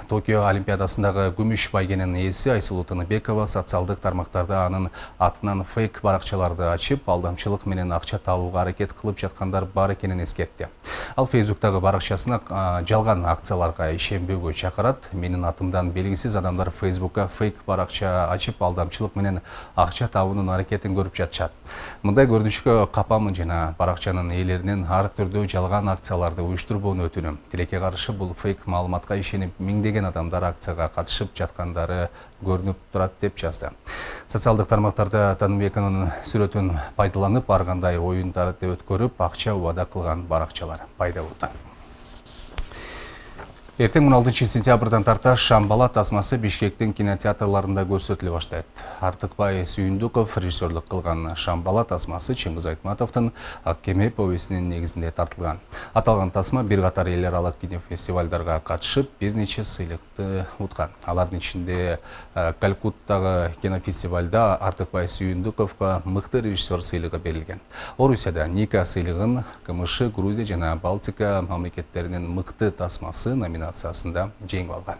Токио Олимпиадасындағы күмүш байгенин ээси Айсулуу Тыныбекова социалдык тармактарда анын атынан фейк баракчаларды ачып, алдамчылык менен акча табууга аракет кылып жаткандар бар экенин эскертти. Ал Фейсбуктагы баракчасына жалган акцияларга ишенбөөгө чакырат. Менин атымдан белгисиз адамдар Фейсбукка фейк баракча ачып, алдамчылык менен акча табуунун аракетин көрүп жатышат. Мындай көрүнүшкө капамын жана баракчанын ээлеринин ар түрдүү жалган акцияларды уюштурбоону өтүнөм. Тилекке каршы бул фейк маалыматка ишенип миңдеген адамдар акцияга катышып жаткандары көрүнүп турат деп жазды. Социалдык тармактарда Тыныбекованын сүрөтүн пайдаланып, ар кандай оюндарды өткөрүп, акча убада кылган баракчалар пайда болду. Эртең 16 сентябрдан тарта Шамбала тасмасы Бишкектин кинотеатрларында көрсөтүлө баштайт. Артыкбай Сүйүндүков режиссерлук кылган Шамбала тасмасы Чыңгыз Айтматовдун Ак кеме повестинин негизинде тартылган. Аталган тасма бир катар эл аралык кинофестивалдарга катышып, бир нече сыйлыкты уткан. Алардын ичинде Калькуттагы кинофестивалда Артыкбай Сүйүндүковго мыкты режиссер сыйлыгы берилген. Орусияда Ника сыйлыгын КМШ, Грузия жана Балтика мамлекеттеринин мыкты тасмасы номинациясында жеңип алган.